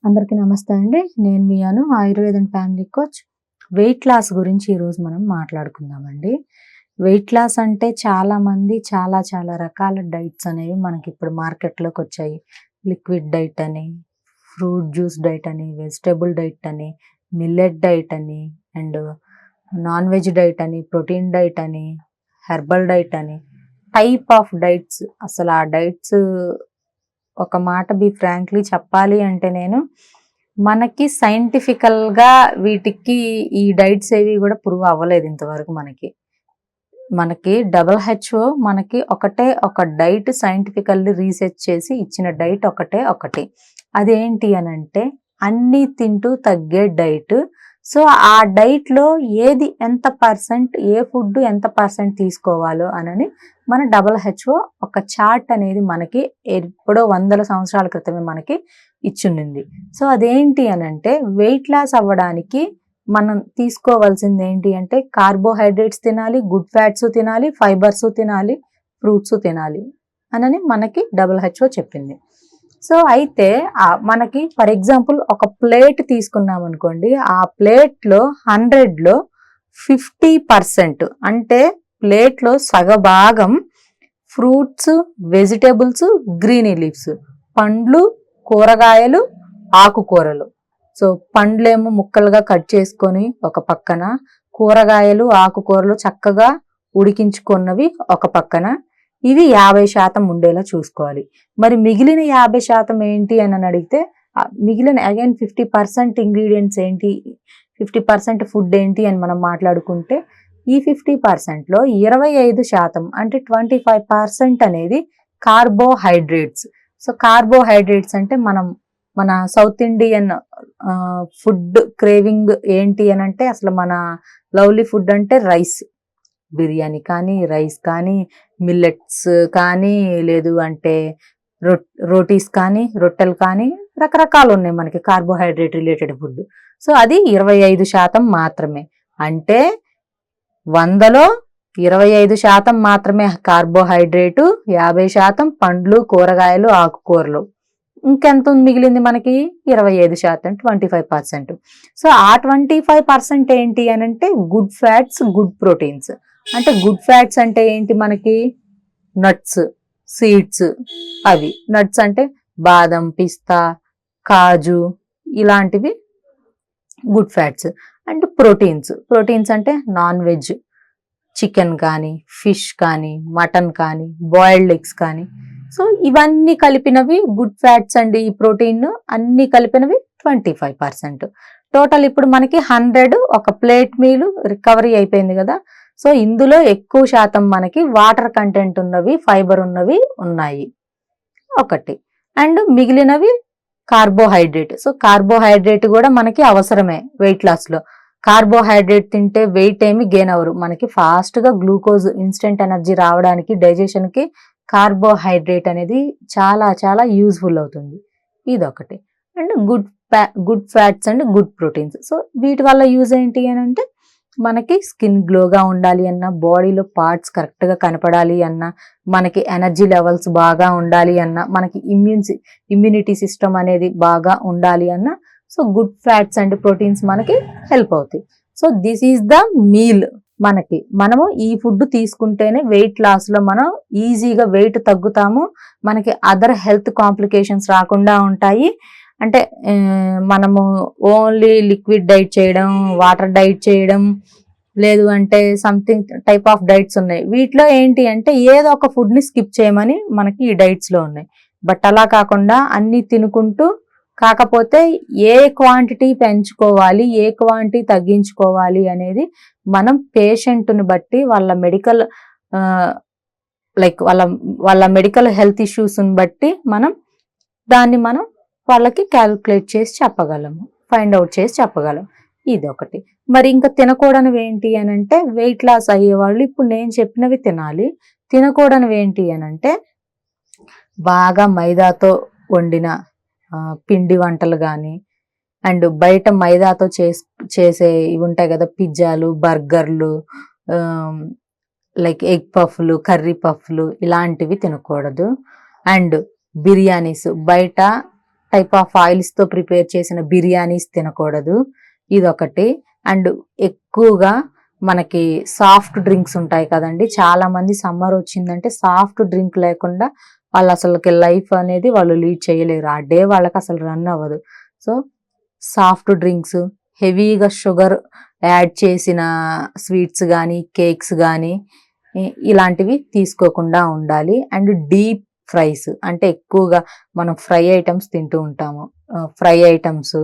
అందరికీ నమస్తే అండి. నేను మీ Anu Ayurved and family coach. Weight loss గురించి ఈరోజు మనం మాట్లాడుకుందామండి. వెయిట్ లాస్ అంటే చాలామంది చాలా రకాల డైట్స్ అనేవి మనకిప్పుడు మార్కెట్‌లోకొచ్చాయి. లిక్విడ్ డైట్ అని, ఫ్రూట్ జ్యూస్ డైట్ అని, వెజిటబుల్ డైట్ అని, మిల్లెట్ డైట్ అని, అండ్ నాన్ వెజ్ డైట్ అని, ప్రోటీన్ డైట్ అని, హెర్బల్ డైట్ అని, టైప్ ఆఫ్ డైట్స్. అసలు ఆ డైట్స్ ఒక మాట ఫ్రాంక్లీ చెప్పాలి అంటే మనకి సైంటిఫికల్‌గా వీటికి ఈ డైట్స్ ఏవి కూడా ప్రూవ్ అవ్వలేదు ఇంతవరకు మనకి WHO మనకి ఒకటే ఒక డైట్ సైంటిఫికల్లీ రీసెర్చ్ చేసి ఇచ్చిన డైట్ ఒకటి. అదేంటి అనంటే అన్నీ తింటూ తగ్గే డైట్. సో ఆ డైట్‌లో ఏది ఎంత పర్సెంట్, ఏ ఫుడ్ ఎంత పర్సెంట్ తీసుకోవాలో అనని మన WHO ఒక చార్ట్ అనేది మనకి ఎప్పుడో వందల సంవత్సరాల క్రితమే మనకి ఇచ్చుండింది. సో అదేంటి అనంటే వెయిట్ లాస్ అవ్వడానికి మనం తీసుకోవాల్సింది ఏంటి అంటే కార్బోహైడ్రేట్స్ తినాలి, గుడ్ ఫ్యాట్స్ తినాలి, ఫైబర్స్ తినాలి, ఫ్రూట్స్ తినాలి అనని మనకి WHO చెప్పింది. సో అయితే మనకి ఫర్ ఎగ్జాంపుల్ ఒక ప్లేట్ తీసుకున్నాం అనుకోండి, ఆ ప్లేట్లో 100లో 50% అంటే ప్లేట్లో సగభాగం ఫ్రూట్స్, వెజిటేబుల్స్, గ్రీన్ లీవ్స్, పండ్లు, కూరగాయలు, ఆకుకూరలు. సో పండ్లేమో ముక్కలుగా కట్ చేసుకొని ఒక పక్కన, కూరగాయలు, ఆకుకూరలు చక్కగా ఉడికించుకున్నవి ఒక పక్కన, ఇవి 50% ఉండేలా చూసుకోవాలి. మరి మిగిలిన 50% ఏంటి అని అడిగితే మిగిలిన అగైన్ 50% ఇంగ్రీడియంట్స్ ఏంటి, 50% ఫుడ్ ఏంటి అని మనం మాట్లాడుకుంటే ఈ 50%లో 25% అంటే 25% అనేది కార్బోహైడ్రేట్స్. సో కార్బోహైడ్రేట్స్ అంటే మన సౌత్ ఇండియన్ ఫుడ్ క్రేవింగ్ ఏంటి అని అంటే అసలు మన లవ్లీ ఫుడ్ అంటే రైస్, బిర్యానీ కానీ, రైస్ కానీ, మిల్లెట్స్ కానీ, లేదు అంటే రోటీస్ కానీ, రొట్టెలు కానీ, రకరకాలు ఉన్నాయి మనకి కార్బోహైడ్రేట్ రిలేటెడ్ ఫుడ్. సో అది 25% మాత్రమే. అంటే 100లో 25% మాత్రమే కార్బోహైడ్రేటు, 50% పండ్లు, కూరగాయలు, ఆకుకూరలు. ఇంకెంత మిగిలింది మనకి 25%, 25%. సో ఆ 25% ఏంటి అని అంటే గుడ్ ఫ్యాట్స్, గుడ్ ప్రోటీన్స్. అంటే గుడ్ ఫ్యాట్స్ అంటే ఏంటి మనకి నట్స్, సీడ్స్. అవి నట్స్ అంటే బాదం, పిస్తా, కాజు ఇలాంటివి గుడ్ ఫ్యాట్స్. అండ్ ప్రోటీన్స్ అంటే నాన్ వెజ్, చికెన్ కానీ, ఫిష్ కానీ, మటన్ కానీ, బాయిల్డ్ ఎగ్స్ కానీ. సో ఇవన్నీ కలిపినవి గుడ్ ఫ్యాట్స్ అండ్ ఈ ప్రోటీన్ అన్ని కలిపినవి 25%. టోటల్ ఇప్పుడు మనకి 100 ఒక ప్లేట్ మీల్ రికవరీ అయిపోయింది కదా. సో ఇందులో ఎక్కువ శాతం మనకి వాటర్ కంటెంట్ ఉన్నవి, ఫైబర్ ఉన్నవి ఉన్నాయి ఒకటి. అండ్ మిగిలినవి కార్బోహైడ్రేట్. సో కార్బోహైడ్రేట్ కూడా మనకి అవసరమే వెయిట్ లాస్లో. కార్బోహైడ్రేట్ తింటే వెయిట్ ఏమి గెయిన్ అవ్వరు. మనకి ఫాస్ట్గా గ్లూకోజ్, ఇన్స్టెంట్ ఎనర్జీ రావడానికి, డైజెషన్కి కార్బోహైడ్రేట్ అనేది చాలా యూజ్ఫుల్ అవుతుంది. ఇదొకటి. And good fats and good proteins. So వీటి వల్ల యూజ్ ఏంటి అని అంటే మనకి స్కిన్ గ్లోగా ఉండాలి అన్నా, బాడీలో పార్ట్స్ కరెక్ట్గా కనపడాలి అన్నా, మనకి ఎనర్జీ లెవెల్స్ బాగా ఉండాలి అన్నా, మనకి ఇమ్యూనిటీ సిస్టమ్ అనేది బాగా ఉండాలి అన్నా, so good fats and proteins మనకి హెల్ప్ అవుతాయి. So this is the meal. మనము ఈ ఫుడ్ తీసుకుంటేనే వెయిట్ లాస్లో మనం ఈజీగా వెయిట్ తగ్గుతాము. మనకి అదర్ హెల్త్ కాంప్లికేషన్స్ రాకుండా ఉంటాయి. అంటే మనము ఓన్లీ లిక్విడ్ డైట్ చేయడం, వాటర్ డైట్ చేయడం, లేదు అంటే సంథింగ్ టైప్ ఆఫ్ డైట్స్ ఉన్నాయి. వీటిలో ఏంటి అంటే ఏదో ఒక ఫుడ్ని స్కిప్ చేయమని మనకి ఈ డైట్స్లో ఉన్నాయి. బట్ అలా కాకుండా అన్నీ తినుకుంటూ, కాకపోతే ఏ క్వాంటిటీ పెంచుకోవాలి, ఏ క్వాంటిటీ తగ్గించుకోవాలి అనేది మనం పేషెంట్ని బట్టి వాళ్ళ మెడికల్ వాళ్ళ మెడికల్ హెల్త్ ఇష్యూస్ని బట్టి దాన్ని మనం వాళ్ళకి క్యాలిక్యులేట్ చేసి చెప్పగలము, ఫైండ్ అవుట్ చేసి చెప్పగలం. ఇదొకటి. మరి ఇంకా తినకూడనివి ఏంటి అని అంటే వెయిట్ లాస్ అయ్యేవాళ్ళు ఇప్పుడు నేను చెప్పినవి తినాలి. తినకూడనివి ఏంటి అని అంటే బాగా మైదాతో వండిన పిండి వంటలు కానీ, అండ్ బయట మైదాతో చేసే ఇవి ఉంటాయి కదా, పిజ్జాలు, బర్గర్లు, లైక్ ఎగ్ పఫ్లు, కర్రీ పఫ్లు, ఇలాంటివి తినకూడదు. అండ్ బిర్యానీస్, బయట టైప్ ఆఫ్ ఆయిల్స్తో ప్రిపేర్ చేసిన బిర్యానీస్ తినకూడదు, ఇదొకటి. అండ్ ఎక్కువగా మనకి సాఫ్ట్ డ్రింక్స్ ఉంటాయి కదండి, చాలా మంది సమ్మర్ వచ్చిందంటే సాఫ్ట్ డ్రింక్ లేకుండా వాళ్ళు అసలుకి లైఫ్ అనేది వాళ్ళు లీడ్ చేయలేరు, ఆ డే వాళ్ళకి అసలు రన్ అవ్వదు. సో సాఫ్ట్ డ్రింక్స్, హెవీగా షుగర్ యాడ్ చేసిన స్వీట్స్ కానీ కేక్స్ కానీ ఇలాంటివి తీసుకోకుండా ఉండాలి. అండ్ డీప్ ఫ్రైస్ అంటే ఎక్కువగా మనం ఫ్రై ఐటమ్స్ తింటూ ఉంటాము, ఫ్రై ఐటమ్స్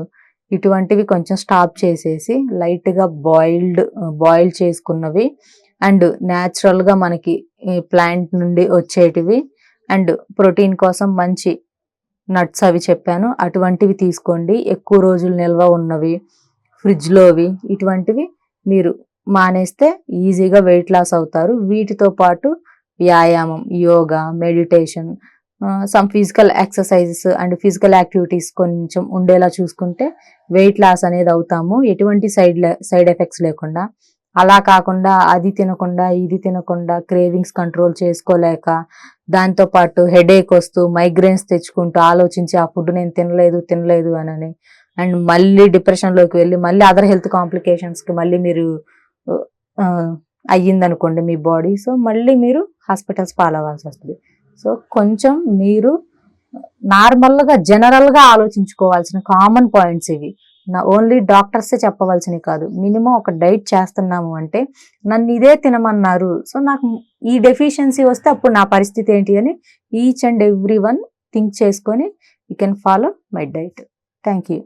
ఇటువంటివి కొంచెం స్టాప్ చేసేసి లైట్గా బాయిల్ చేసుకున్నవి అండ్ న్యాచురల్గా మనకి ప్లాంట్ నుండి వచ్చేటివి అండ్ ప్రోటీన్ కోసం మంచి నట్స్ అవి చెప్పాను, అటువంటివి తీసుకోండి. ఎక్కువ రోజులు నిల్వ ఉన్నవి ఫ్రిడ్జ్లోవి ఇటువంటివి మీరు మానేస్తే ఈజీగా వెయిట్ లాస్ అవుతారు. వీటితో పాటు వ్యాయామం, yoga, meditation, some physical exercises and physical activities కొంచెం ఉండేలా చూసుకుంటే వెయిట్ లాస్ అనేది అవుతాము, ఎటువంటి సైడ్ ఎఫెక్ట్స్ లేకుండా. అలా కాకుండా అది తినకుండా ఇది తినకుండా క్రేవింగ్స్ కంట్రోల్ చేసుకోలేక దాంతోపాటు హెడేక్ వస్తూ మైగ్రేన్స్ తెచ్చుకుంటూ ఆలోచించి ఆ ఫుడ్ నేను తినలేదు అని అండ్ మళ్ళీ డిప్రెషన్లోకి వెళ్ళి మళ్ళీ అదర్ హెల్త్ కాంప్లికేషన్స్కి మళ్ళీ మీరు అయ్యిందనుకోండి మీ బాడీ, సో మళ్ళీ మీరు హాస్పిటల్స్ పాలవ్వాల్సి వస్తుంది. సో కొంచెం మీరు నార్మల్గా జనరల్గా ఆలోచించుకోవాల్సిన కామన్ పాయింట్స్ ఇవి, ఓన్లీ డాక్టర్సే చెప్పవలసినవి కాదు. మినిమం ఒక డైట్ చేస్తున్నాము అంటే నన్ను ఇదే తినమన్నారు, సో నాకు ఈ డెఫిషియన్సీ వస్తే అప్పుడు నా పరిస్థితి ఏంటి అని each and every one think చేసుకొని you can follow my diet. Thank you.